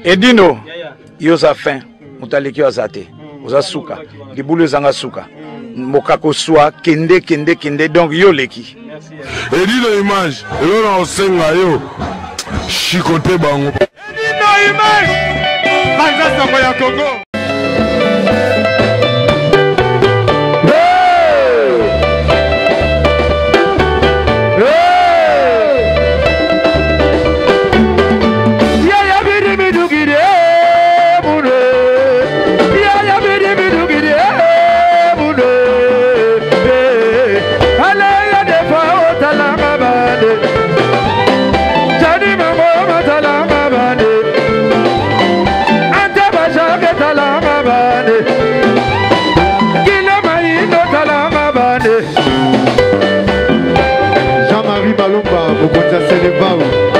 Edino, yoza fin, mutaleki azate, oza suka, libulu zanga suka, mokako soa, kende, donc yo leki. Edino image, yo na osenga yo, chikote bango. Edino image, Banza Sango ya Congo. Jean-Marie Balomba, Bokonja Selebao.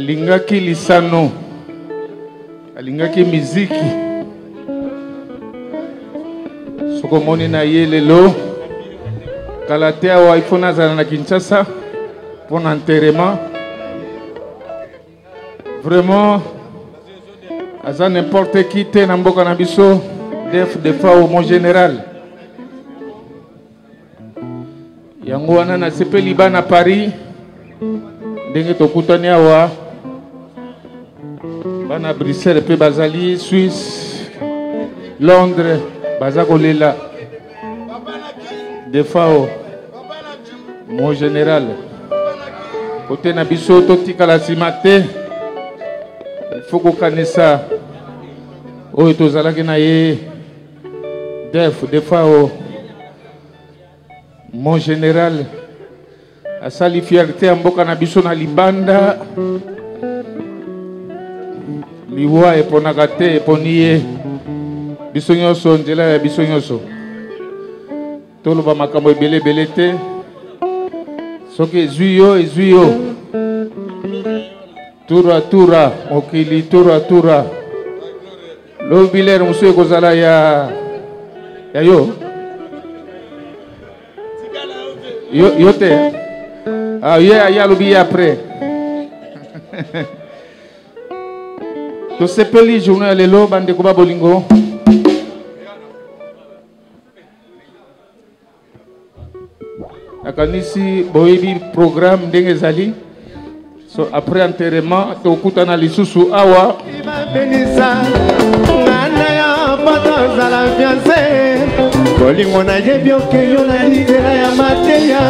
alingaki lisano, alingaki miziki. Soko moni na ye lelo kalate awa ifo nazala na Kinshasa pour l'enterrement. Vraiment aza n'importe qui te na mboka na biso def de fois mon général. Yango wana na sepeli bana Paris ndenge tokutani awa bana Bruxelles pe bazali Suisse Londres baza kolela de fois mon général côté na biso totikala nsima te il faut kokanisa oyo tozalaki na ye def de fois mon général asali fierté ya mboka na biso na libanda liwa eponaka te eponi ye biso nyonso nzela ya biso nyonso toloba makambo ebele te soki ezwi yo tura mokili tura lobi lere mosu ekozala ya yo te ye alobi ye après tosepeli journée ya lelo bandeko ba bolingo nakanisi boyebi programme ndenge ezali so après enterrement tokutana lisusu awa kolingo na yebi okeyo na nzela ya mateya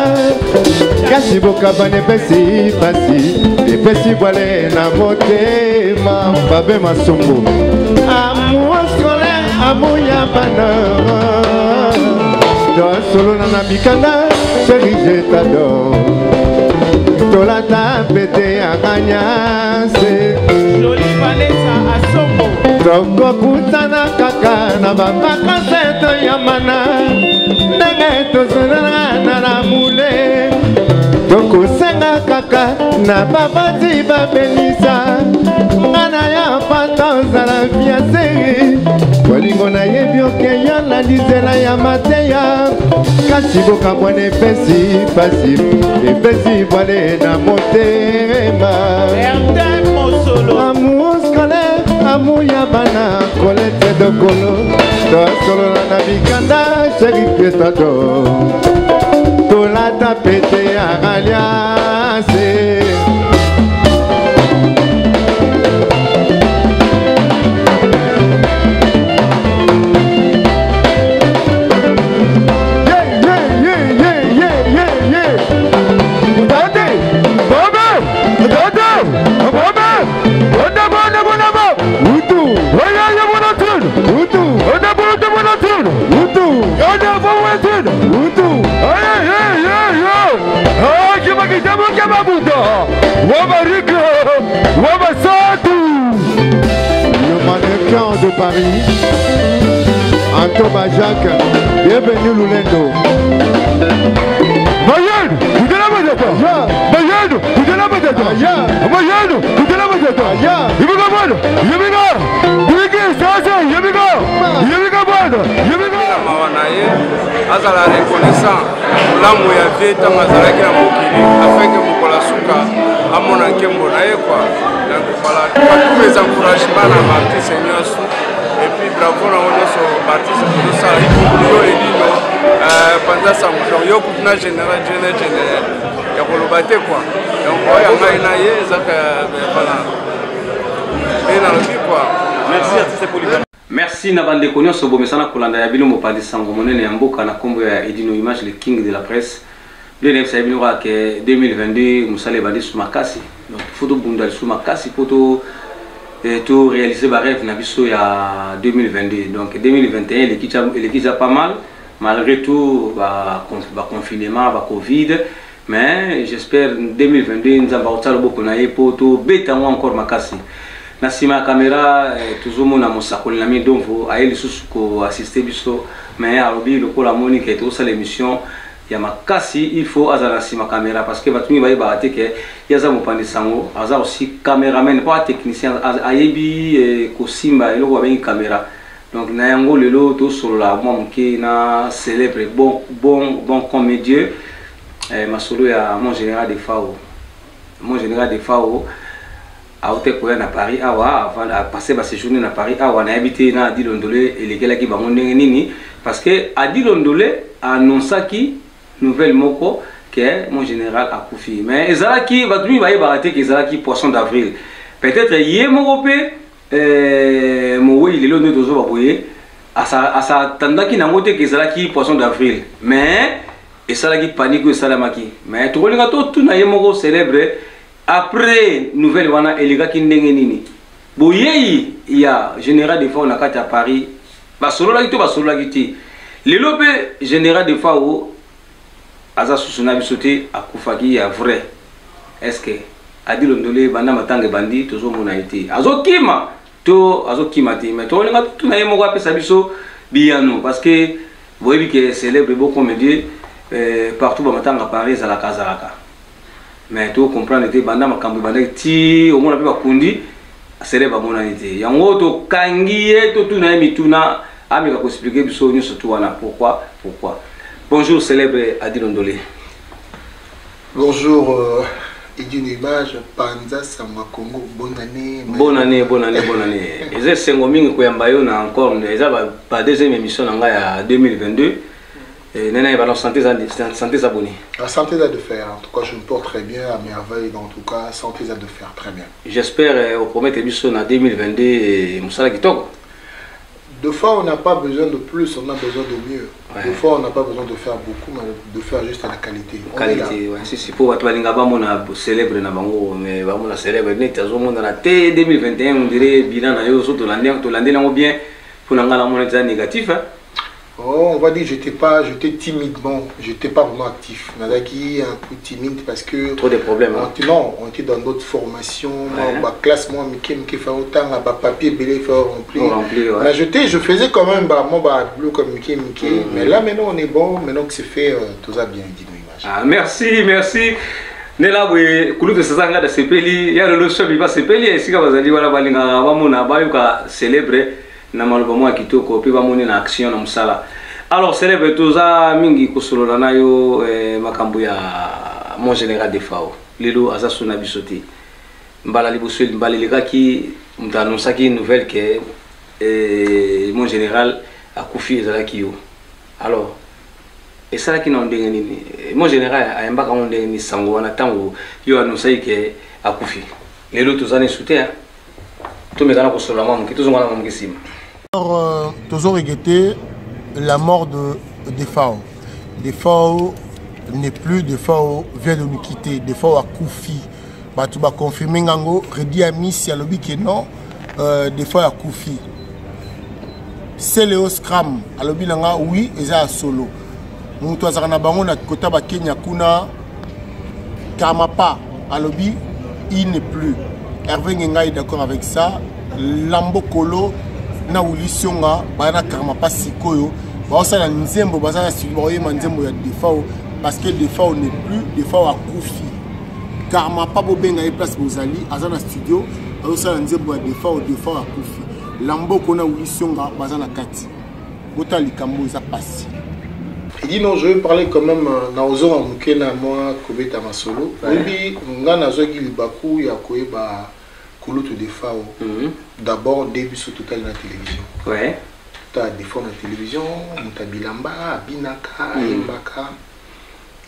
kasi bokabana epesi pasi epesi bwale na motema babe masongo amour scolaire amour ya bana tosolona na bikanda chéri je t'adore tolata pete ya kanyase joli Vanessa Asombo tokokutana kaka na bavakaseto ya mana ndenge tozolana na lamule tokosenga kaka na babati babenisa ngana ya pata ozala fiaseri bolingo na yebi okeya na nzela ya mateya kasi bokabwana epesi pasi epesi bwale na motema amour scolaire amour ya bana kolete dokolo tosolola na bikanda sheri petado tolata pete ya galiase Le mannequin de Paris, Antoba Jacques, bienvenue Lulendo. Mayano, vous êtes la Mazata. Mayano, vous êtes la Mazata. Mayano, vous êtes la Mazata. Yemiga bwana, yemiga. Wiki sasa, yemiga. Yemiga bwana, yemiga. Mawanaye, azala reconnaissant lamu ya vita mazalaki na mokili afeke mukola suka amona nkembo na ye kwa. Donc voilà, tous mes encouragements à Marty Seigneur et puis bravo na wonoso Marty pour ça yo elino pendant ça yo kuna général ya kolobate quoi. Donc oya ngai na ye zaka voilà. Et na lobi quoi. Merci artiste pour merci na bande konyo sobo mesana kolanda ya bino mopadi sango monene ya mboka na kombo ya Edino Image le king de la presse. Le neuf ça bino que 2022 musale bandi sumakasi. Donc photo bundal sumakasi photo tout réaliser ba rêve na biso ya 2022. Donc 2021 l'équipe a pas mal malgré tout ba confinement, ba Covid, mais j'espère 2022 nous avons otalo beaucoup na poto beta encore makasi. Na sima caméra toujours mona mosakoli na mi donc aye lisusu ko assister biso mais alobi lokola Monique et tout ça l'émission ya makasi il faut azala si ma caméra parce que batumi ba yeba te ke yaza mopandi sango aza aussi caméraman pas technicien ayebi ko simba eloko ba bengi caméra donc na yango lelo to solo la moi mke na célèbre bon comédien masolo ya mon général de Fao a été à Paris avant de passer ma séjourner à Paris on a habité na Dilondolé et les gars qui va monter nini parce que à Dilondolé annonce qui nouvelle moko que mon général a confié mais ezalaki batumi ba yebaraté que ezalaki poisson d'avril peut-être yé mokopé mo il est là nous ba boyer à sa tandaki na moté que ezalaki poisson d'avril mais ezalaki panique esalamaki mais to kolinga to na yé moko célèbre. Après nouvelle wana elega ki ndenge nini boyei ya général de Fao na kati à Paris basolo la kiti lelo pe général de Fao aza susuna bisote akufaki ya vrai est-ce que Adilondolé banda matanga bandi tozo mona été azokima te mais to lenga tout na yemo kwa pesa biso biano parce que boyebi que célèbre beau comédien partout ba matanga Paris à la Kazaraka. Mais tu comprends que banda makambo banda ti au moins ba kundi sere ba mona nité yango to kangié to tuna mituna amika ko expliquer biso nyo surtout wana pourquoi bonjour célèbre Adilondolé. Bonjour Edine Image Panza Sama Congo bonne année et c'est sengo mingi ko yamba yo na encore eza ba deuxième émission nga ya 2022. Nena va santé s'abonner. La santé à de faire. En tout cas, je me porte très bien à merveille. En tout cas, santé à de faire très bien. J'espère au premier émission en 2022 et Moussala Kitoko. De fois, on n'a pas besoin de plus, on a besoin de mieux. Ouais. De fois, on n'a pas besoin de faire beaucoup, mais de faire juste à la qualité. Qualité, ouais. Si pour votre balingaba, on a célèbre na bango, mais on a célèbre net. Tout le monde dans la T 2021, on dirait bilan na yo surtout l'année là bien pour n'anga la monnaie négatif. Oh, on va dire j'étais timidement, j'étais pas vraiment actif. Nadaki un peu timide parce que trop de problèmes. Non, on était dans d'autres formations. Ouais. Ma classe moi qui fait autant à papier belé faire remplir. Ouais. Mais je faisais quand même mon boulot comme Mickey. Mais là maintenant on est bon, maintenant que c'est fait tout ça bien dit. Ah merci. Nela we kulu de sazanga de sepeli ya le chef il va sepeli ici ka bazali wala balinga ba mona ba yuka célébrer na maloba mwa kitoko pe ba moni na action na musala. Alors célèbre toza mingi kosolola nayo makambo ya mon général de Fao lelo azasuna bisoti mbala liboseli mbala lekaki mutanosaki nouvelle que mon général a confié ezalaki yo. Alors et ça qui n'ont ndenge nini mon général a mbaka ndenge ni sango wana tango yo anonsai que a confié lelo tozane souter to mekana kosolola mwa mki tozongana mwa mkisima. Alors toujours regretté la mort de Fao. De Fao n'est plus, de Fao vient de nous quitter, de Fao a Koufi. Tu vas confirmer Ngango, Redi Amis, Yalobi que non, de Fao a Koufi. C'est Léo Scram, Alobi Nanga, oui, et ça solo. Nous avons bango na kota ba Kenya kuna Kamapa, Alobi, il n'est plus. Hervé Ngenga est d'accord avec ça. Lambo Kolo, na ulisionga, bana Kamapa Sikoyo. Basala nzembo basala studio ma nzembo ya Defao parce que Defao n'est plus, Defao a Koufi. Karma pas bobenga e place bozali azana studio basala nzembo ya Defao a Koufi. Lambo kona ulisonga basala kati. Bota likambo za passi. Il dit non, je vais parler quand même na ozo amuke na moi kobeta masolo. Obi ngana zogi libaku ya koeba kulutu Defao. D'abord début sur total la télévision. Ouais. Des fois la télévision, Mutabilamba, Binaka, Mbaka.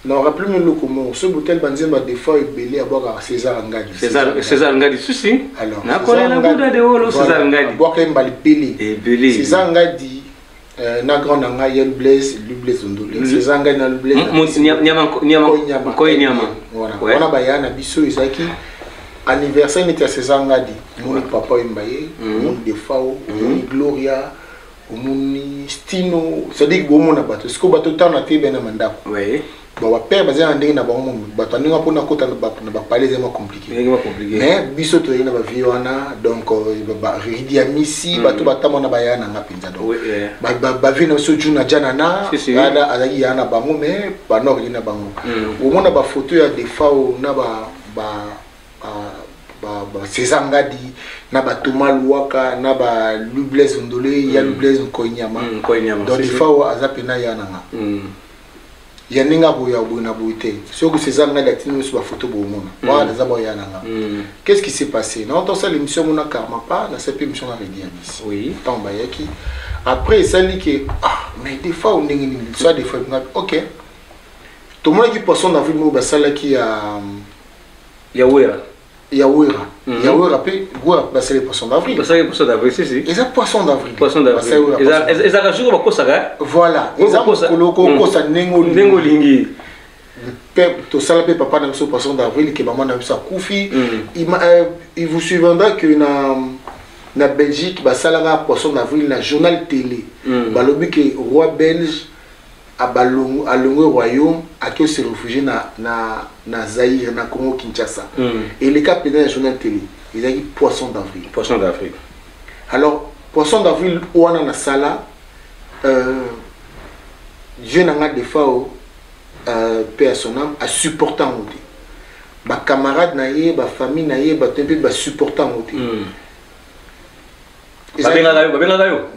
Non, rappelez-moi le comment. Ce bouteille banzemba des fois est belé à boire à César Ngadi. César Ngadi, souci. Alors, César Ngadi. Boire quand même le belé. César Ngadi, na grande anga yel blaze, lui blaze ondolé. César Ngadi na le blaze. Nyama. Voilà. On a bayana na biso izaki. Anniversaire n'était à César Ngadi. Mon papa Mbaye, mon Defao, mon Gloria. Omuni Stino, c'est-à-dire que bon mon abattu, ce que bateau temps na té ben amanda. Oui. bon va père baza ndenge na bango bato ndinga pona kota na ba parler vraiment compliqué mais biso to ina ba vie wana donc ba ridi amisi bato batama na bayana nga pinza donc ba vie na so juna jana na ala azaki yana bango mais ba no ina bango au monde ba photo ya des fois na ba César Ngadi na ba Thomas Luaka na ba Lublez Ndolé ya Lublez Koinyama donc des fois azapena yana nga ya ninga boya na boité sur que César Ngadi atinu sur ba photo bo mona voilà za boya yana qu'est-ce qui s'est passé non dans cette émission mona karma pas dans cette émission on a dit oui tant bayaki après ça dit que mais des fois on ningi soit des fois OK tout le monde qui poisson d'avril mo ba sala qui Yawera pe goa ba c'est les poissons d'avril. Ba c'est les poissons d'avril si. Et ça poisson d'avril. Poisson d'avril. Et ça rajoute ba kosa. Voilà. Et ça koloko kosa nengolingi. To sala pe papa na so poisson d'avril que maman na sa kufi. Il vous souviendra que na Belgique ba sala poisson d'avril na journal télé. Ba lobi que roi belge à Longo royaume à qui se réfugié na Zaïre na Congo Kinshasa et les cas pédants journal télé ils ont dit poisson d'avril alors poisson d'avril où on a na sala je n'en a des fois paix à son âme à supporter en côté ba camarade naie ba famille naie ba tempé ba supporter en côté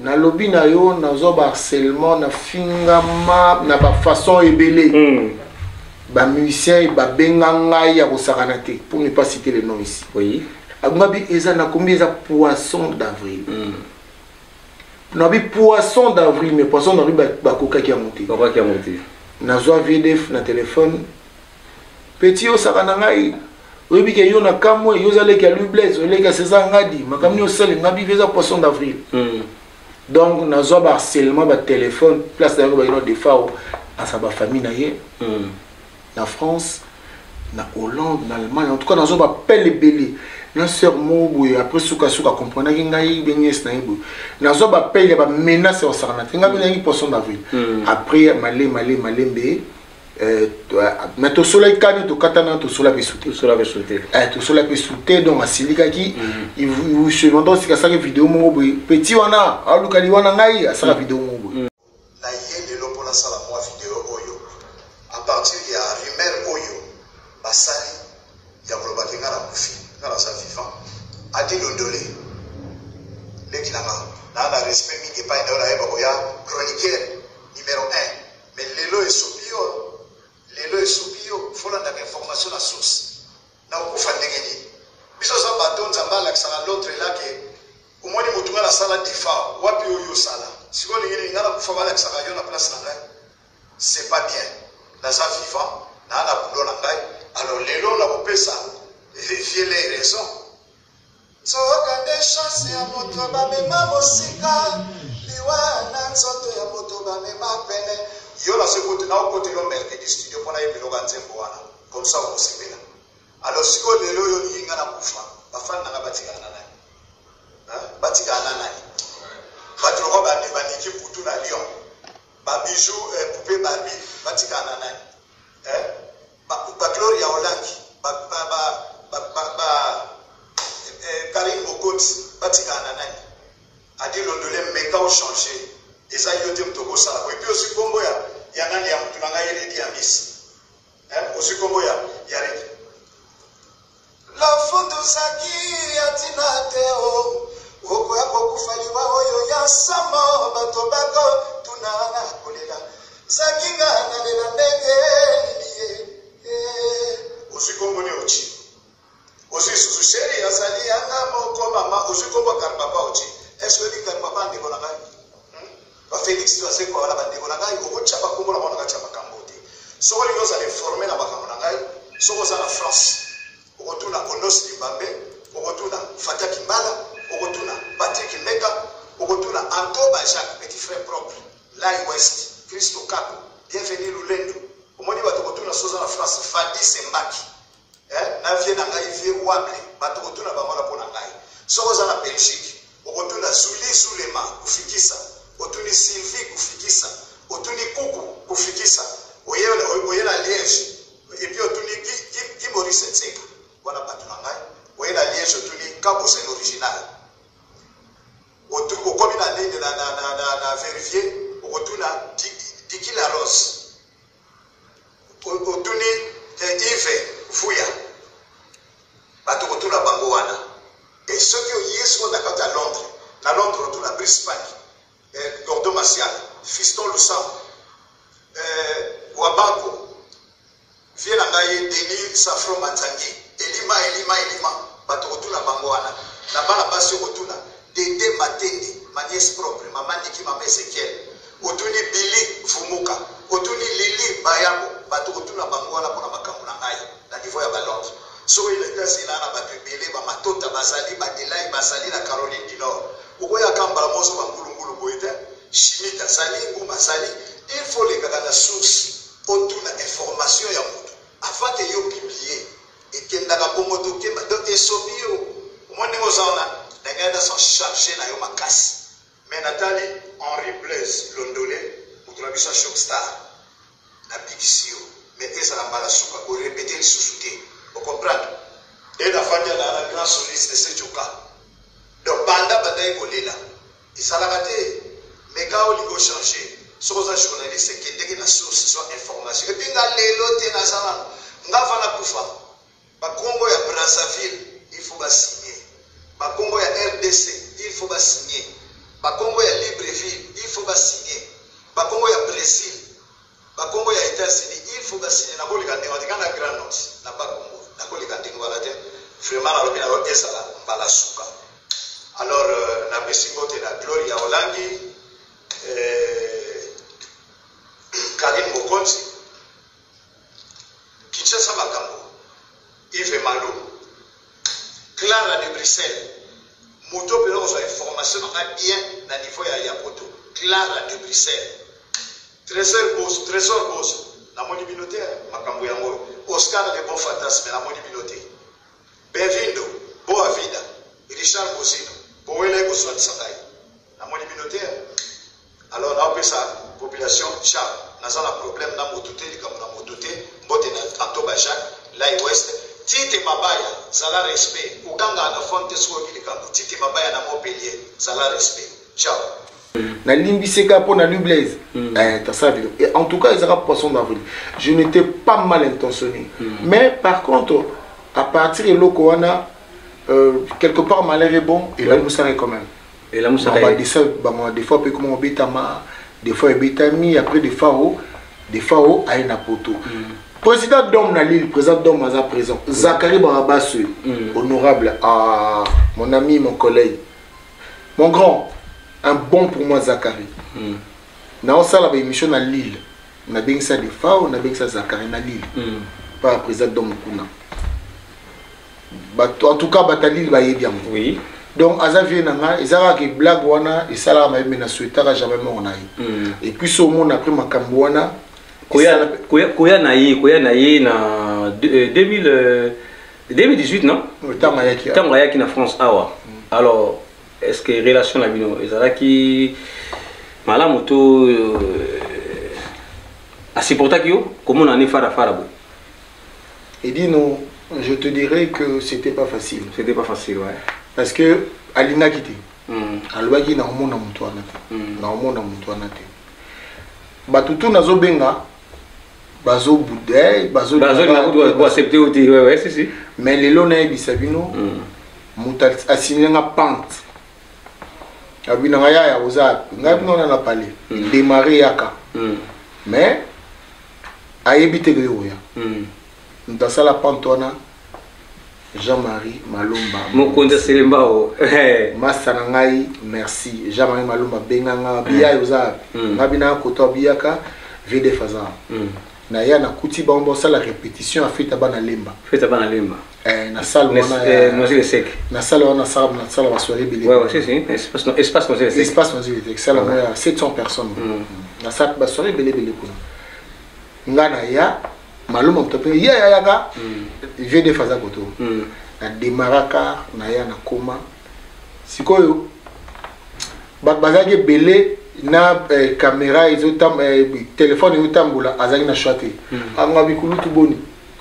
na lobby na yo na zo harcèlement na fingama na ba façon ebelé ba musicien ba benganga ya kosakana te pour ne pas citer les noms ici oui ngabi eza na combien za poisson d'avril na bi poisson d'avril mais poisson d'avril ba koka ki a monté na zo VDF na téléphone petit o sakana ngai oui, bien qu'il y a kamwe, il y a les Lublez, les gars César Ngadi, ma camino seul, n'a pas vu poisson d'avril. Donc, nous avons harcèlement, ba téléphone, place d'ailleurs des fois à sa famille naie, la France, la Hollande, l'Allemagne, en tout cas, nous avons appelé les belés. Nous sommes après souka comprendre que ngai benyes na ibu. Nous avons appelé les menaces au sarnat. Nous avons eu poisson d'avril. Après malé mais tout cela est tout katana tout cela peut sauter tout cela peut sauter donc à silika qui il vous se demande si ça vidéo mon petit wana a lukali wana ngai à ça vidéo mon la yé de l'opona sala moi vidéo oyo à partir il y a rumeur oyo basali ya bloba kinga la kufi ngala sa vivant a dit l'ondolé les kinanga na la respect mi ke pa ina la eba boya chroniqueur numéro 1 mais lelo est supérieur lelo esubio fola na information na source na ukufa ndenge nini biso za bato nzamba la sala l'autre là que umoni mutunga la sala defa wapi oyo sala siko ngini ngala kufa bala sala yo na place na ngai c'est pas bien la sa vivant na la bulo na ngai alors lelo la kopesa vérifier les raisons so kande chance ya moto ba mema mosika liwa na nzoto ya moto ba mema pene yo la seconde na côté lo merke du studio pona yebelo ganzembo wana comme ça on se mena alors siko lelo yo ninga na kufa bafana na batikana nani batikana nani batu ko ba niki putu na lion ba bijou poupée Barbie batikana nani ba Gloria Olangi ba Karim Bokoti batikana nani adi londole meka o changer et ça y est tout ça et puis aussi combo ya nani ya mtu nanga ile dia miss aussi combo ya la photo saki atina teo oko ya kokufaliwa oyo ya samo bato bako tunana kolela sakinga na lela ndenge aussi combo ni ochi aussi sous chéri asali anga moko mama aussi combo kan papa ochi est-ce que li kan papa ndeko na ngai Félix tu as quoi la bande on a gagné au chapa comme la on a chapa cambote so les gens allaient former la baka on a gagné so aux la France au retour na Onos Limbambe au retour na Fatia Kimbala au retour na Patrick Meka au retour na Antoba Jacques petit frère propre Lai West Christo Kapo bienvenue Lulendo au moment où tu retournes na soza la France Fadi Sembaki na vie na ngai vie Wable ba tu retournes na bango na pona ngai so aux la Belgique au retour na Zuli Zulema kufikisa otuni Sylvie kufikisa otuni Kuku kufikisa oye na Liège et puis otuni qui Maurice Tseka wana bato na ngai oye na Liège otuni Cabo c'est l'original otu okomi na ndenge na vérifier otuna Dikila Rose otuni Yves Vuya bato otuna bango wana et ceux qui ont yeso na kata Londres na Londres otuna Brisbane Gordo Martial Fiston Lusam Wabango Viena Ngaye Denis Safro Matsangi Elima bato otuna bango wana na bana basi otuna Dede Matende ma nièce propre maman Niki Mama Ezekiel otuni Billy Fumuka otuni Lili Bayabo bato otuna bango wana pona makambo na ngai na niveau ya Londres so ile kasi na bato ebele ba matota bazali ba Delay bazali na Caroline du Nord okoya kambala mozo ba ngulungulu boite chimita sali nguma sali il faut les gars la source otuna information ya mutu avant que yo publier et kenda ka bongo to kemba donc esobio omoni ngozana ndengenda sans charger na yo makasi mais Nathalie Henri Blaise Londolé mutrabisa shock star na bigisiyo mais ezala mbala suka ko répéter le sous-souté vous comprenez et la famille la grand soliste de Sejoka donc banda bataille kolela isalakate mais quand on ligo changer soza journaliste qui dès que la source soit information et puis ngalelo te na sana ngava na kufa ba Congo ya Brazzaville il faut ba signer ba Congo ya RDC il faut ba signer ba Congo ya Libreville il faut ba signer ba Congo ya Brésil ba Congo ya États-Unis il faut ba signer na kolika ndenge watikana Grand Nord na ba Congo na kolika ndenge wala te vraiment na lobina lo esala mbala suka alors na besingote na Gloria Olangi Karim Mokonzi Kinshasa Makambo Yves Malou Clara de Bruxelles Moto peut avoir information bien na niveau ya Yapoto Clara de Bruxelles Trésor Boss na moni binote Makambo ya Moyo Oscar de Bon Fantasme na moni binote Bevindo Boa Vida Richard Bozino Boele Boswan Sakai na moni binote alors on peut ça population chat n'a pas problème na mototé comme na mototé mbote na Antoba Jacques là ouest tite mabaya sala respect ukanga na fonte swo bilikambo tite mabaya na Montpellier sala respect ciao na limbiseka pour na Blaise t'as ça vidéo et en tout cas ils aura poisson d'avril je n'étais pas mal intentionné mais par contre à partir de l'Okoana quelque part malheur est bon et là nous savons quand même et là nous savons des fois peut comment bitama des fois bitami après des fois à une poto président d'homme na Lille président d'homme à présent Zachary Barabas honorable à mon ami mon collègue mon grand un bon pour moi Zachary na on sala ba émission na Lille na bien ça des fois on a bien ça Zachary na Lille pas président d'homme kuna en tout cas Batalil va y bien oui donc Azavier nanga ezara ke blague wana esala ma mena souhaitera jamais mon aïe et puis ce monde après makambo wana koya na ye na 2018 non tango yaki na France awa alors est-ce que relation na bino ezala ki malamu to asipota kio comment on a fara bo et dit non je te dirais que c'était pas facile ouais parce que alina quitté alwaki na omona mutu wana te batutu nazo benga bazo boudé bazo accepter oti ouais si mais lelo na bisabino mutu asigné nga pente abina nga ya oza ngabino na parler démarrer yaka mais ayebite goya dans la pantona Jean-Marie Malumba Mokonde Selembao Masana ngai merci Jean-Marie Malumba benganga biya yoza ngabina koto biyaka vede faza na ya na kuti bombo sala répétition a fait bana lemba na salle wana Noisy Sec na salle wana na salle wa soirée bile ouais si espace Noisy Sec espace Noisy Sec salle wana 700 personnes na salle ba soirée bile kuna ngana ya Maluma mtope ya yaka vede faza koto na demaraka na ya na koma sikoyo bazaki belé na caméra téléphone ezotambola azali na choix te anga bikulu tu boni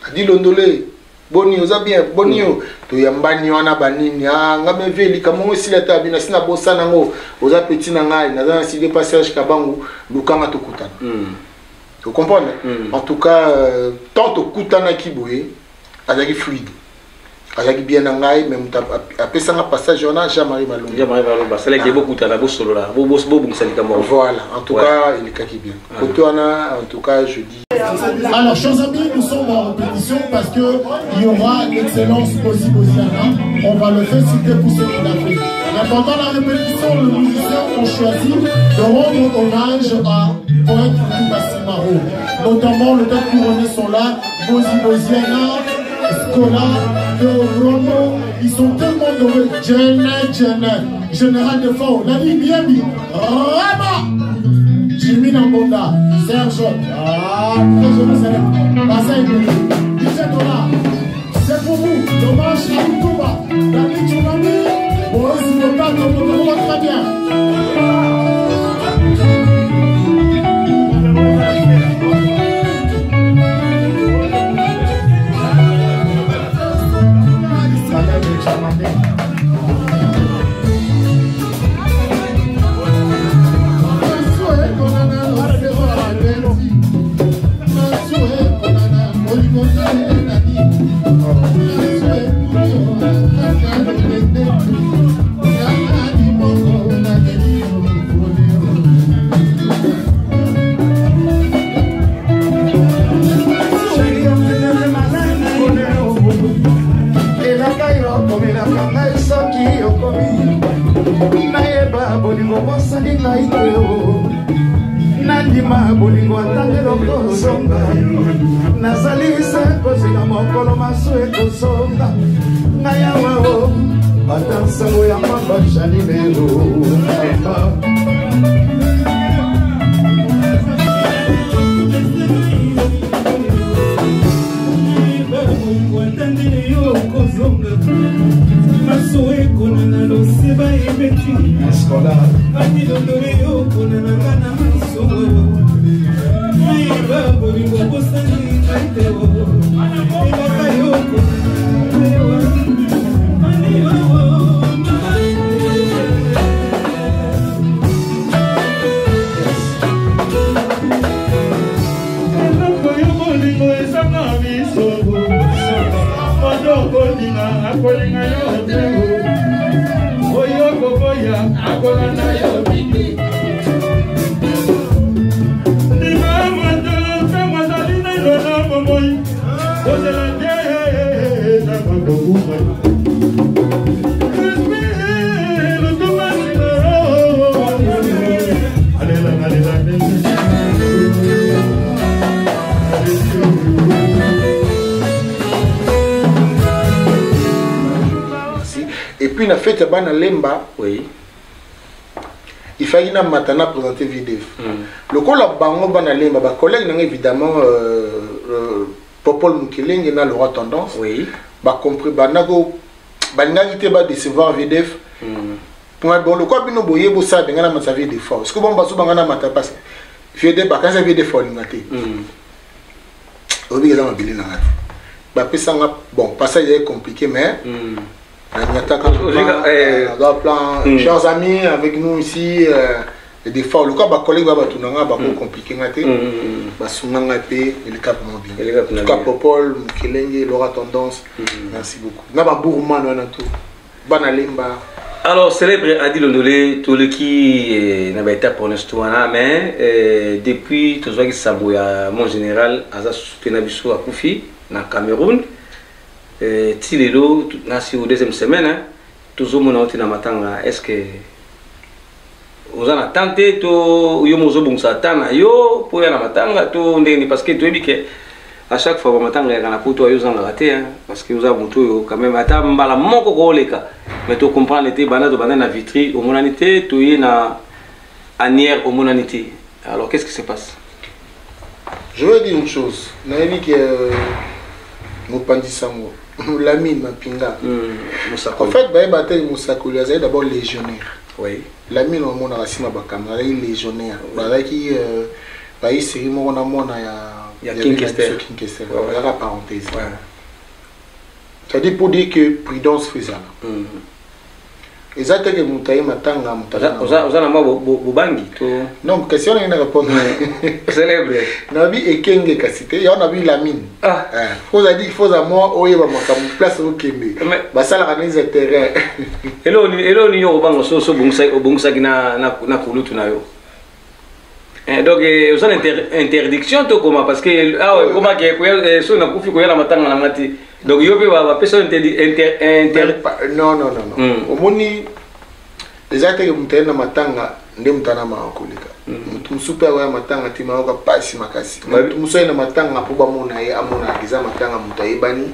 adi londole boni oza bien boni yo toyambani wana banini nga meveli kamongo esila ta bina sina bosa nango oza petit na ngai naza na side passage kabangu lukanga tokutana tu comprends en tout cas tant tokutanaki boye azali fluide azaki bien na ngai même apesanga passage wana Jean-Marie Malonga c'est là que beaucoup tala bo solo là bo bungisa likambo voilà en tout cas il est kaki bien côté wana en tout cas je dis. Alors chers amis, nous sommes en répétition parce que il y aura l'excellence possible au Ghana. On va le féliciter pour ce qu'il a fait. Mais pendant la répétition, les musiciens ont choisi de rendre hommage à Poète Bassimaro. Notamment le temps couronnés sont là, Bosiana, Scola, Romo, ils sont tellement heureux. Général de Fort, Nani Biabi, Rama, Jimmy Nambonda, Serge, c'est pour vous, dommage à Touba, Nani Tsunami, Boris Moka, très bien. Nandima bolingo atangelo kozonga nazali se kozela mokolo maso ekozonga ngayawa o batansango ya mabasha libero Et puis on a fait Bana Lemba, oui. Il fallait maintenant présenter VDF. Le coup la bango Bana Lemba, bah collègue n'a évidemment Popol Mukeleng n'a le roi tendance. Oui. Bah compris bah nago bah n'agité bah décevoir VDF. Pour bon le quoi bino boye bossa benga na mata VDF. Est-ce que bon bah souvent na mata passe. VDF bah quand ça VDF on ngate. Obi ezama bilina ngate. Bah pesanga bon passage est compliqué mais chers amis, avec nous ici, des fois, le cas de collègues va compliqué, en tout cas, Popol, Mukelenge, Laura Tendance, merci beaucoup. Alors, célèbre Adi Londolé, tout le qui n'a pas été pour l'instant, mais depuis, tout ce qui s'est mon général, Asa Soutenabiso à Koufi, dans Cameroun. Tilelo, nasi au deuxième semaine, toujours mon autre matanga. Est-ce que vous en attendez to yo mozo bungsa tana yo pour la matanga to ndeni parce que tu es que à chaque fois matanga ya na poto yo zanga raté parce que vous avez monto quand même ata mbala moko ko leka mais tu comprends l'été bana to bana na vitri au monanité to y na anière au monanité. Alors qu'est-ce qui se passe? Je veux dire une chose, naeli que Mopandi Sango Lamine Mapinga. En fait, Moussakoli est d'abord légionnaire. Oui. L'ami no mona rasima ba caméra il légionnaire. Ba qui ba yi série mo na mona ya King Kester. La parenthèse. C'est-à-dire pour dire que prudence faisait. Exactement que mutaye matanga mutala. Oza na bobangi to. Non, question na répondre. Célèbre. Nabi ekenge kasité, ya nabi lamine. Ah. Faut dire il faut à moi oyeba makamu place au Kembe. Ba sala kanisa terrain. Elo ni yo bango so bongsa na kulutu na yo. Donc oza interdiction to comment parce que comment que so na kufi ko ya matanga na mati. Donc il y a une personne non. Au moni les actes que mutana na matanga ndé mutana ma okolika. Musupa wa matanga tima oka pasi makasi. Musoy na matanga po ba mona ye amona kiza matanga mutaye bani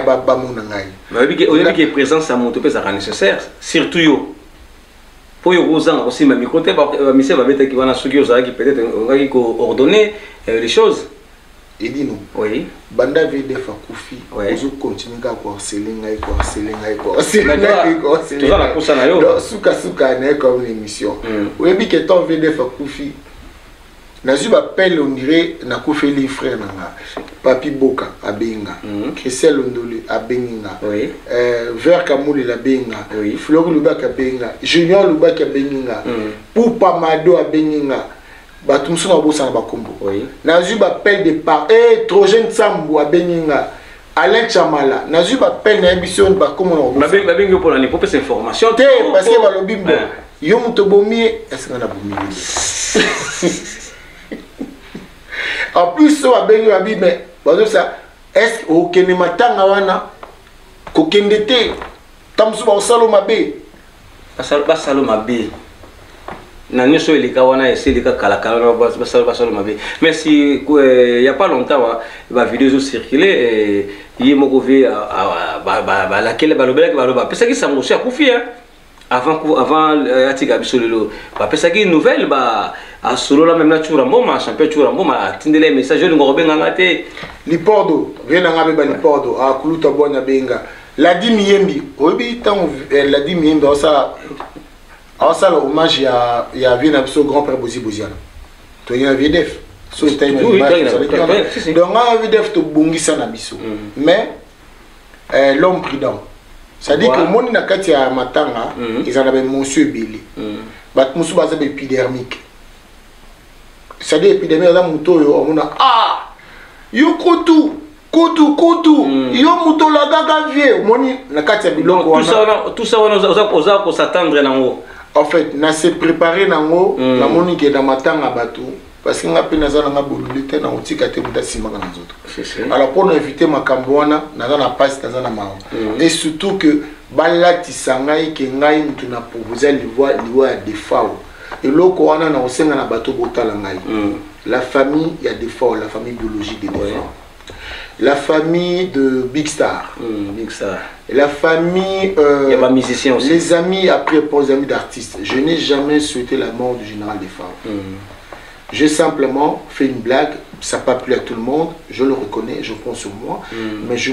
ba mona ngai. Mais que présence à monter ça nécessaire surtout yo. Pour yo ozanga aussi ma micro te ba mise ba beta ki wana suki oza ki peut-être on va coordonner les choses. Et dis-nous, oui. Banda VDF a Koufi, vous continuez à harceler, tout ça la course à yo. Souka n'est comme une émission. Oui, bien que ton VDF a Koufi, Nazu appelle on dirait na Koufi les frères nanga, Papi Boka a Benga, Christelle Ondole a Benga, Ver Kamouli la Benga, Fleur Lubak a Benga, Junior Lubak a Benga, Poupa Mado a Benga. Batumso na bosa na bakombo. Nazu appel de par Trojen Sambu a Beninga. Alain Chamala. Nazu appel na émission ba komo na. Ba bengo pour la pour cette information. Parce que ba lobimbo. Yo muto bomi est-ce qu'on a bomi. En plus so ba bengo ba bi mais bazo ça est-ce au kene matanga wana ko kendete tamso ba salo mabe. Ba salo mabe. Nani so elika wana eselika kalakala basalo mabe. Mais si il y a pas longtemps va vidéo zo circuler yi moko vi ba laquelle ba lobela ba loba pesa ki sa mosi akufi avant atika bisolelo ba pesa ki nouvelle ba a solo la même nature mboma champion tour mboma tindele message ngo robenga ngate lipordo vena ngabe ba lipordo a kuluta bona benga la di miyembi obi tant la di miyembi ça. Alors ça l'hommage il y a vu un grand père Bozi Boziana. Tu as un VDF. So tu as une image. Donc un VDF to bongisa na biso. Mais l'homme prudent. C'est-à-dire que mon na kati ya matanga ils en avaient monsieur Billy. Bat musu baza épidermique. C'est-à-dire épidermique là muto yo amona yo kotu yo muto la gaga vie moni na kati ya biloko wana. Tout ça on oza ko s'attendre nango. En fait, na se préparer nango la monique dans matanga batou parce que nga pena za nga bolulite na otika te muta sima kana zoto. Alors pour éviter makambwana na na passe na na mao. Et surtout que balati sangai ke ngai mutu na proposer liwa des fao. Et loko wana na osenga na bato botala ngai. La famille il y a des fao, la famille biologique des fao. La famille de Big Star. Big Star. La famille. Il y a pas musicien aussi. Les amis, après pour les amis d'artistes. Je n'ai jamais souhaité la mort du général des femmes. J'ai simplement fait une blague. Ça n'a pas plu à tout le monde. Je le reconnais, je prends sur moi. Mais je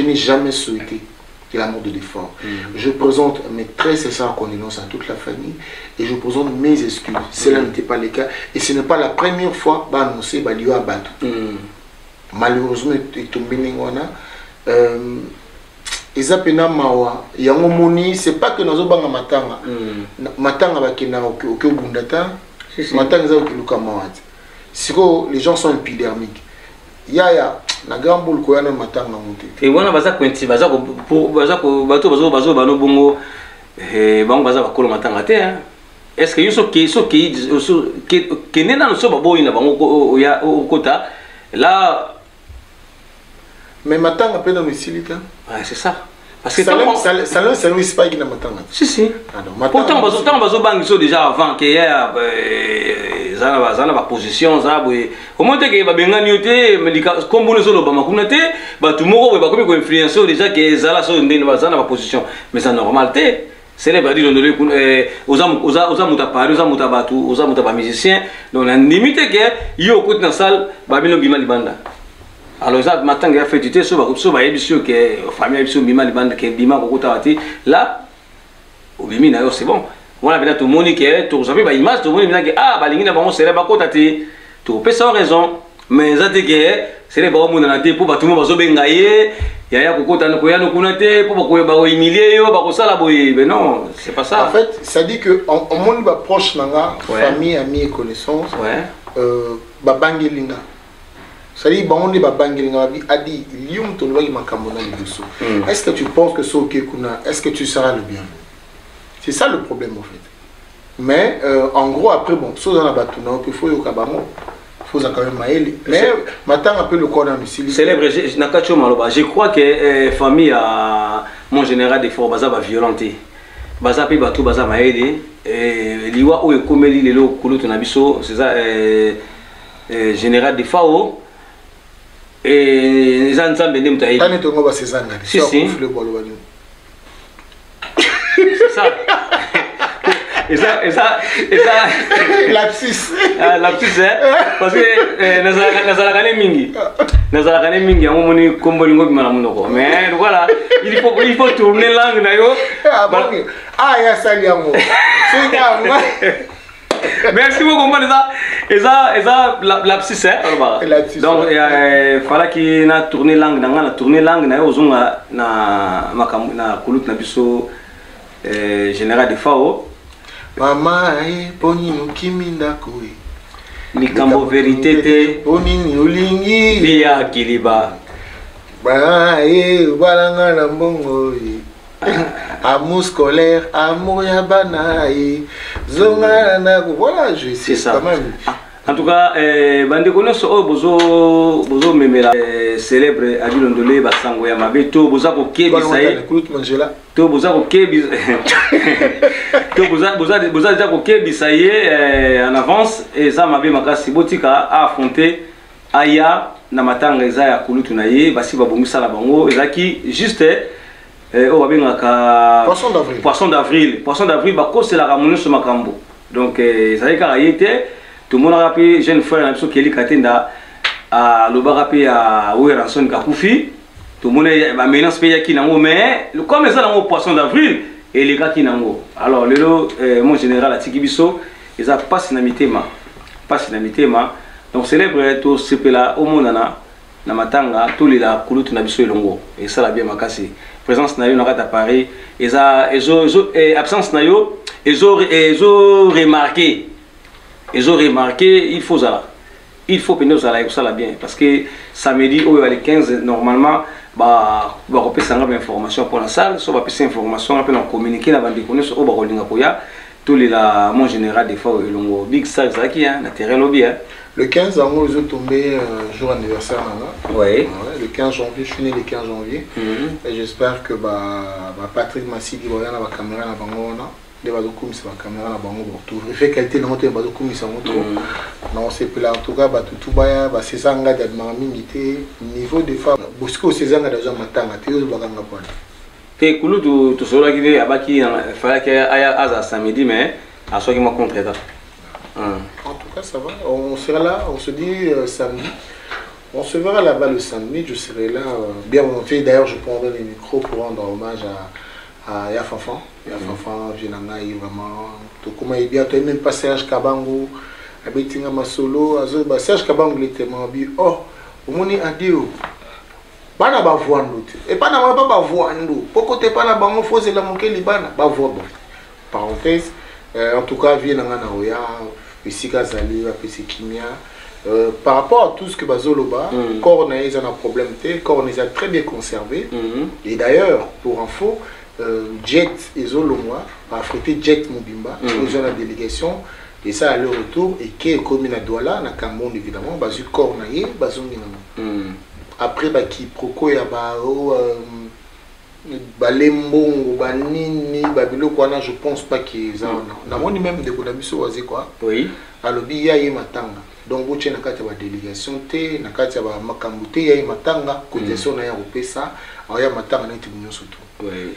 n'ai jamais souhaité la mort de l'effort. Je présente mes très sincères condoléances à toute la famille. Et je présente mes excuses. Cela n'était pas le cas. Et ce n'est pas la première fois que annoncé Balio à Batou. Malheureusement et tombé ningona ezapena mawa yango moni c'est pas que nazo banga matanga matanga bakena oke bundata matanga za okiluka mawati siko les gens sont épidermiques yaya na gambol ko yana matanga monte et wana baza kwenti baza ko bato bazo bano bongo bango baza bakolo matanga te est-ce que yoso ke nena no so babo ina bango ya okota là. Mais matanga pe dans le silita. Ouais, c'est ça. Parce que ça ne pas qui na matanga. Si. Pourtant bazo bangiso déjà avant que hier zana ba position za boy. Au moins que ba bengani yote mais comme bono solo ba makuna te ba tout moko ba ko influencer déjà que zala so ndeni ba zana ba position mais ça normal te. C'est les badis oza muta pari oza muta batu oza muta ba musicien donc la limite que yo côté na salle ba bino bima libanda. Alors ça matanga fait du so ba émission que famille émission bima libanda que bima ko kota wati là au bimi na yo c'est bon voilà peut-être tout le monde qui est tout ça fait image tout le monde qui ah balingi na bango c'est là bako tati tout peut sans raison mais ça que c'est les bango na te pour tout le monde bazo bengaye ya kokota na koya no kunate pour bako ba humilier yo bako sala boye mais non c'est pas ça en fait ça dit que en monde ba proche nanga famille amis et connaissances ba bangelinga ça dit bon on est ba bangelinga bi adi lium to loyi makambo na libuso est-ce que tu penses que so ke kuna est-ce que tu seras le bien c'est ça le problème en fait mais en gros après bon so dans la batuna il faut yo kabamo faut ça quand même maël mais maintenant un peu le corps dans le célèbre nakacho maloba je crois que famille a mon général des fois baza ba violenté baza pe bato baza maël liwa o ekomeli lelo kulutu na biso c'est ça général des FAO et les ensemble de mutaï tane to ngoba c'est ça si c'est ça et ça lapsus parce que nazala kane mingi yango moni kombo lingo bimana munoko mais voilà il faut tourner langue na yo ah ya sali yango merci beaucoup et ça lapsus donc il fallait qu'il na tourner langue na yo ozunga na makambo na kulut na biso général de FAO mama poni nukiminda koi likambo vérité te poni ni ulingi bia kiliba ba balanga na mbongo amour scolaire amour ya banaï zonga na voilà je sais quand même en tout cas bande konoso o bozo memela célèbre Adil Ndolé basango ya mabe to boza ko kebisa ye to boza ko kebisa to boza déjà ko kebisa ye en avance et ça mabe makasi botika a affronter aya na matanga eza ya kulutu na ye basi babongisa la bango ezaki juste o babengaka poisson d'avril bakosela ramone so makambo donc ezali kaka ye te tout le monde a rappelé jeune frère Nabso Kelly Katenda à l'Obarapi à Oueranson Kakoufi. Tout le monde a menace payé qui n'ango mais comme ça dans poisson d'avril et les gars qui n'ango. Alors le mon général à Tikibiso ils a pas sinamité ma donc célèbre tout ce là au monde na matanga tous les la kulutu na biso elongo et ça la bien makasi présence na yo na kata Paris absence na yo ils ont remarqué. Ils ont remarqué, il faut pénétrer ça là bien parce que samedi au les 15 normalement bah on ça information pour la salle, soit passer information après on communiquer la bande connaissance au barolinga koya tous les la mon général des fois longo big star ça qui hein naturel lobby hein. Le 15 ans ils ont tombé jour anniversaire là. Ouais. Le 15 janvier, je suis né le 15 janvier et j'espère que Patrick Massidi va avoir la caméra na bango na de bazokum c'est la caméra na bango retour fait qualité na moto bazokum ça moto non c'est plus là en tout cas tout baya ba sezanga de mamingité niveau de femme bosco sezanga déjà matanga te yo bakanga pona te kulu to sola ki abaki fallait que aya samedi mais à soit qui m'a contre ça en tout cas ça va on sera là on se dit samedi on se verra là-bas le samedi je serai là bien monté d'ailleurs je prendrai les micros pour rendre hommage à Yafafan Vienanga vraiment tout comme il bien toi même pas Serge Kabango abetinga masolo azoba Serge Kabango était mabi oh omoni adio bana ba voando et pas na ba voando poko te pas na bango fose la mokeli bana ba voando parenthèse en tout cas Vienanga na oya pisika zali wa pisikimia par rapport à tout ce que Bazoloba, corps n'a un problème té, corps n'a très bien conservé et d'ailleurs pour info Jet et Zolomwa a affrété Jet Mobimba dans la délégation et ça à leur retour et qui est comme à Douala na Cameroun évidemment bazu cornaye bazongi après ba qui proko ya ba balembo banini babilo kwana je pense pas qu'ils en na moni même de Kodabiso wazi quoi oui alobi ya matanga donc boche na kati ya délégation te na kati ya makambo te ya matanga cotisation na ya kopesa aya matanga na tibunyo surtout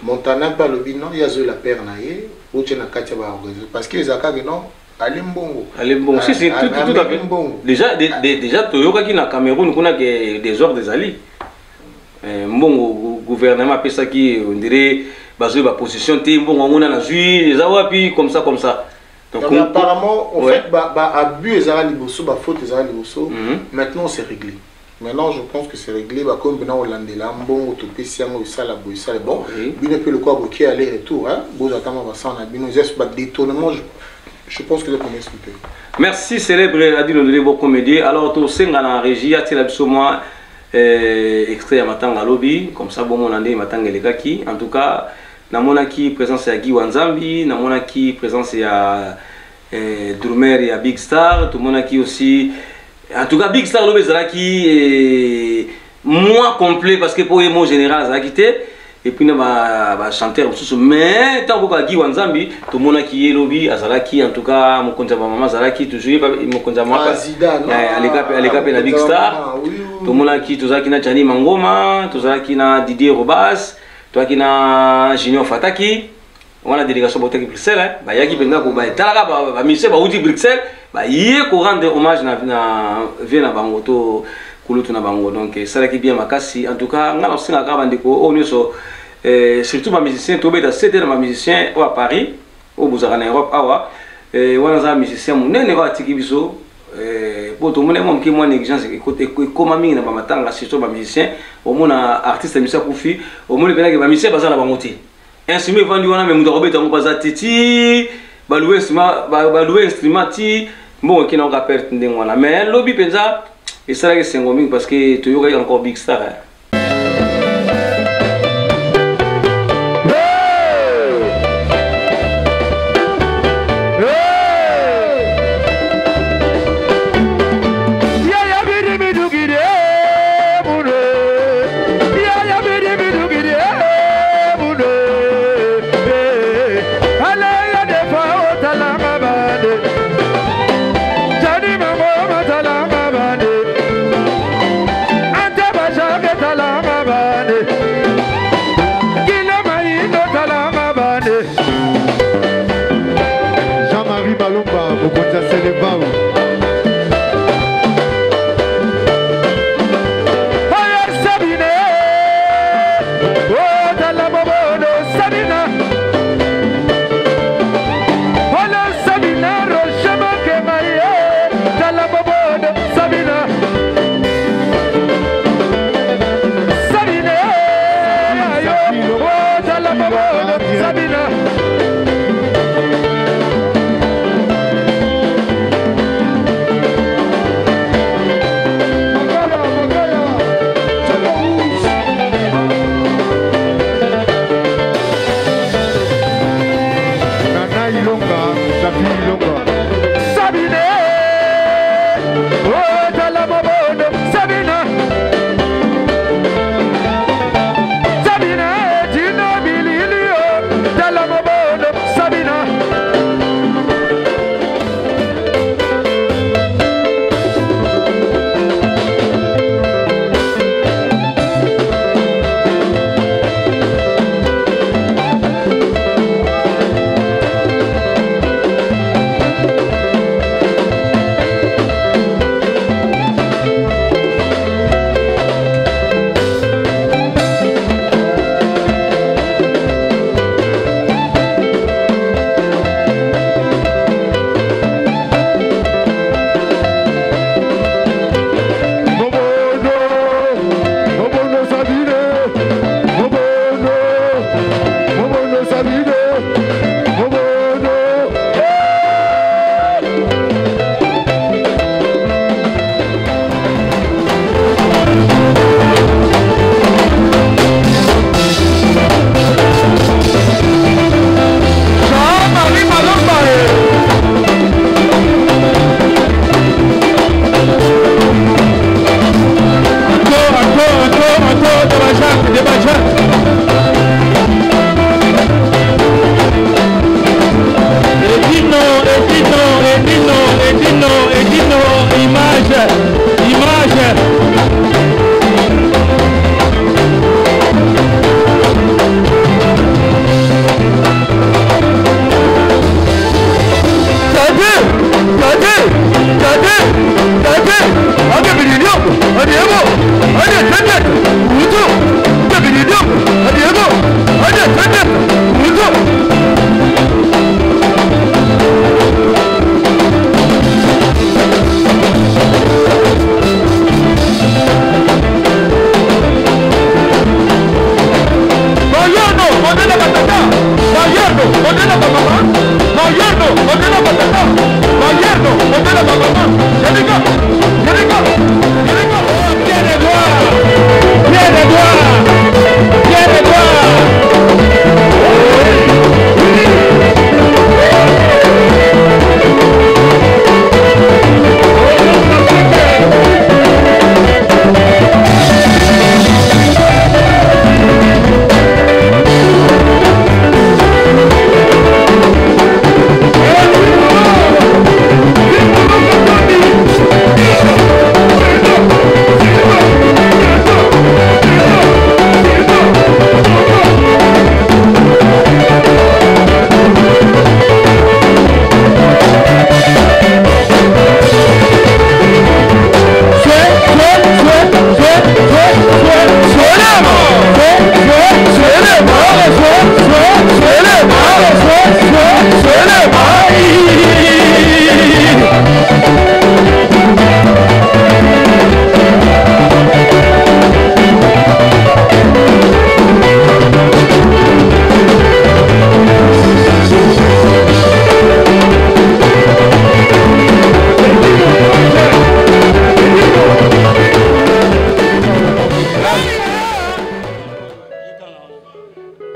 Montana pas le bino il y a la paire naie ou tu n'as qu'à te voir parce que les accords non alimbongo si c'est tout à fait déjà Toyoka qui na Cameroun qu'on a des ordres des alliés mbongo gouvernement pesa qui on dirait basé ba position té bon on a joué les awapi comme ça donc apparemment en fait abus ezara liboso ba faute ezara liboso maintenant c'est réglé. Maintenant, je pense que c'est réglé. Comme maintenant, Hollande là, bon, autopsie, ça la boue, ça bon. Bien peu le quoi, qui aller-retour, hein. Vous attendez, on va s'en abîmer. Détournement, je pense que c'est pour m'expliquer. Merci, célèbre Adil Ondolé, bon comédien. Alors, tout ça, dans la régie, a-t-il absolument extrait à Matanga Lobby, comme ça, bon, mon année, Matanga Lekaki. En tout cas, dans mon acquis, présence à Guy Wanzambi, dans mon acquis, présence à Drumer et à Big Star, tout le monde acquis aussi. En tout cas, Big Star Lobby Zaraki est moins complet parce que pour les mots général Zaraki et puis on va chanter mais tant que Guy Wanzambi tout le monde qui est lobby à Zaraki en tout cas mon compte maman Zaraki toujours mon compte maman à l'écap na Big Star tout le monde qui tout ça qui na Chani Mangoma tout ça qui na Didier Robas toi qui na Junior Fataki on a délégation pour Bruxelles bah yaki penga ko ba talaka ba mise ba uti Bruxelles bah yé ko rendre hommage na vient na bango to kulutu na bango donc ça qui bien makasi en tout cas ngala singa ka bandiko on so surtout ma musicien to beta c'était ma musicien au à Paris au buzara na Europe awa wana za musicien munene ba tiki biso pour tout monde mon qui moi négligence écoute comment mingi na ba matanga surtout ba musicien au mona artiste misa kufi au mona pena ke ba musicien bazana ba moti instrument vendu wana mais muda robeta ngo baza titi balouer instrument ti bon qui n'a pas perdu ndengwana mais lobby penza et ça là c'est ngoming parce que tu yoga encore Big Star Ante basha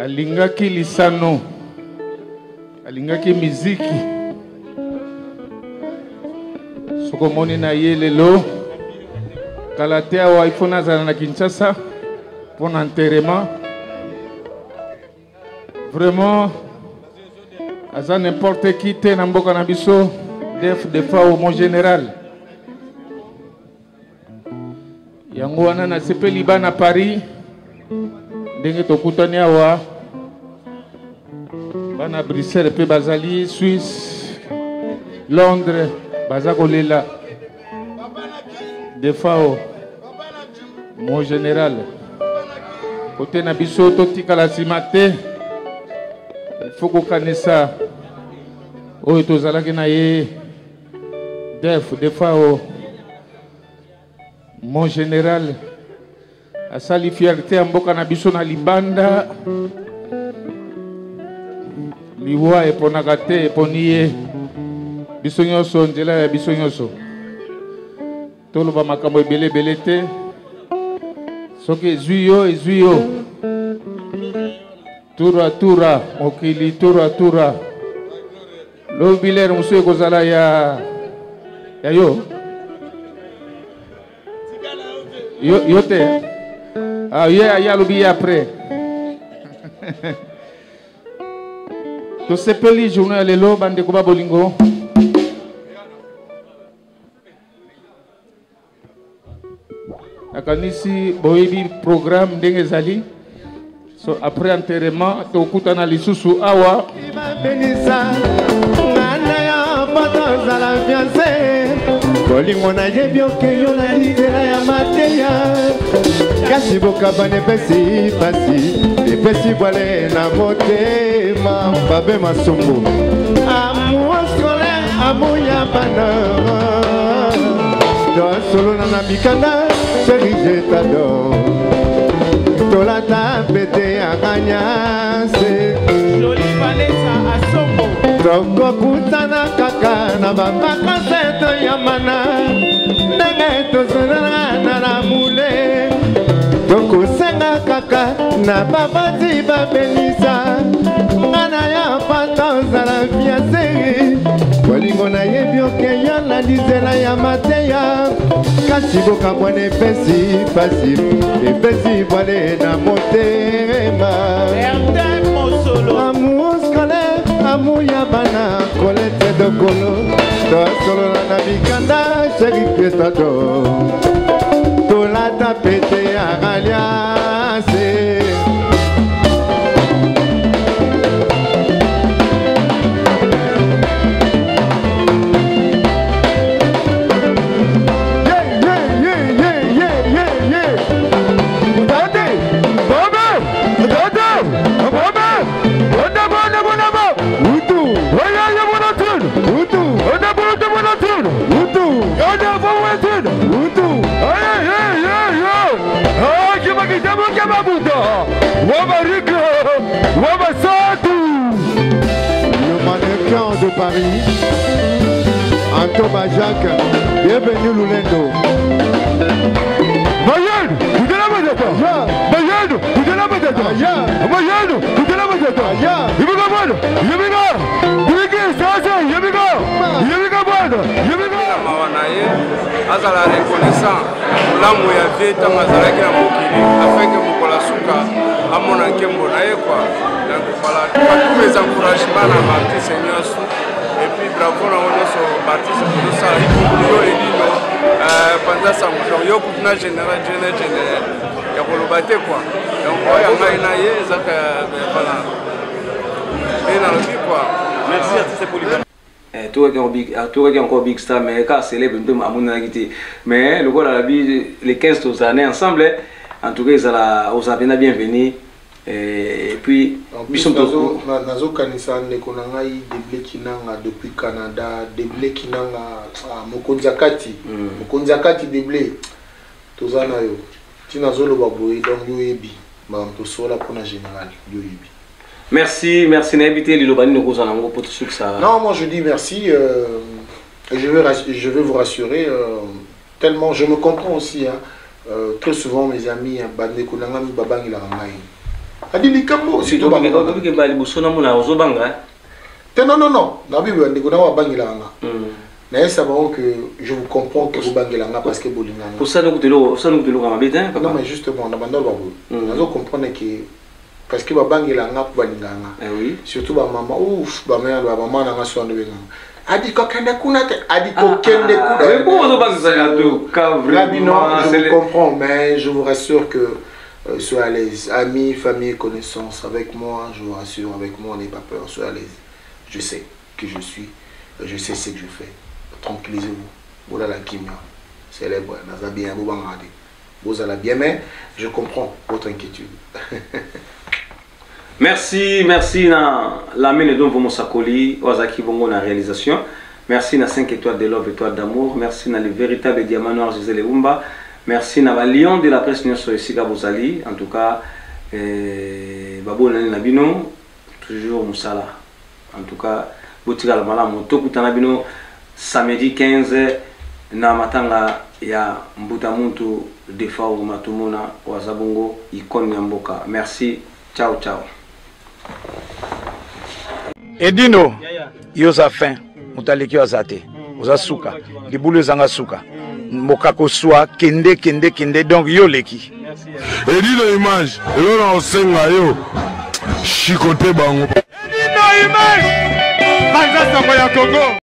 alingaki lisano, alingaki miziki. Sokomoni na ye lelo kalate awa ifo nazala na Kinshasa pour l'enterrement. Vraiment aza n'importe qui te na mboka na biso def de fao mon général. Yango wana na sepeli bana Paris ndenge tokutani awa bana Bruxelles pe bazali Suisse Londres baza kolela de fao mon général côté na biso totikala nsima te il faut kokanisa oyo tozalaki na ye def de fao mon général asali fierté ya mboka na biso na libanda liwa eponaka te eponi ye biso nyonso nzela ya biso nyonso toloba makambo ebele te soki ezwi yo tura mokili tura lobi lere mosusu ekozala ya yo te ye alobi ye après tosepeli journée ya lelo bandeko ba bolingo nakanisi boyebi programme ndenge ezali so après enterrement tokutana lisusu awa kolingo nayebi okeyo na nzela ya mateya kasi bokabana epesi pasi epesi bwale na motema babe masombo amour scolaire amour ya bana tosolona na mikanda chéri je t'adore tolata pete ya kanyase joli valesa asombo tokokutana kaka na bapakaseto ya mana ndenge tozolana na lamule tokosenga kaka na babati babelisa ngana ya pata ozala fiaseri bolingo nayebi okeya na lizela ya mateya kasi bokabwana epesi pasi epesi bwale na motema amour scolaire amour ya bana kolete dokolo tosolola na mikanda sheri piestado tolata pete ya galiase Le mannequin de Paris, Antoine Jacques, bienvenue Lulendo. Mayano, tu te la vedete? Mayano, tu te la vedete? Mayano, tu te la vedete? Yemiga bwana, yemiga. Bigi sasa, yemiga. Yemiga bwana, yemiga. Mawana ye, azala reconnaissant. Lamu ya vita mazalaki na mokili, afeke mokola suka, amona nkembo na ye kwa. Donc voilà, tous mes encouragements à Martin Seigneur et puis bravo na onoso Martin Seigneur ça il faut et dino pendant ça yo kuna général ya kolobate quoi donc oya ngai na ye zaka voilà et na lobi quoi merci à tous ces polygons tout est encore big star mais quand célèbre un peu amuna ngiti mais le gars la vie les 15 années ensemble en tout cas ils ala aux abena bienvenue. Et puis, nazo kanisa ndeko na ngai deble kinanga depuis Canada, deble kinanga mokonzakati, mokonzakati deble tozana yo. Tinazo lo baboye donc yo yebi, ba to sola pour na général yo yebi. Merci d'inviter Lilobani nous kozana ngo pour tout ça. Non, moi je dis merci je vais vous rassurer tellement je me comprends aussi hein. Très souvent mes amis bandeko na ngai babangi la ngai. adi likambo si to ba ke ba liboso na mona ozobanga non na bibi ndeko na wa bangilanga mais ça va que je vous comprends que vous bangilanga parce que bolinganga pour ça donc de l'eau ma bête papa non mais justement na bando ba vous comprendre que parce que ba bangilanga pour balinganga oui surtout ba maman ouf ba mère ba maman na ngaso ndo benga adi ko kende kuna te adi ko kende kuna mais pour ozobanga to ka vraiment je vous comprends mais je vous rassure que soyez à l'aise, amis, famille, connaissances, avec moi, je vous rassure, avec moi, on n'est pas peur, soyez à l'aise. Je sais qui je suis, je sais ce que je fais. Tranquillisez-vous. Voilà la kimia. C'est les bois, vous allez bien, vous allez bien, mais je comprends votre inquiétude. Merci la mine de mon sakoli, Ozaki Bongo na réalisation. Merci na 5 étoiles de love, étoiles d'amour. Merci na les véritables diamants noirs Gisèle Wumba. Merci na Lion de la presse Nyonso Esika Bozali. En tout cas, Babo Nani Nabino, toujours Moussala. En tout cas, Boutika la Mala Moto Kutanabino, samedi 15 na matanga ya Mbutamuntu Defao Matumona Wazabongo Ikon Nyamboka. Merci, ciao ciao. Edino, yoza fin, mutaliki wazate, oza suka, libulu zanga suka. Mokako soa kende donc yo leki Edino Image elona osenga yo chikote bango Edino Image Banza Sango ya Congo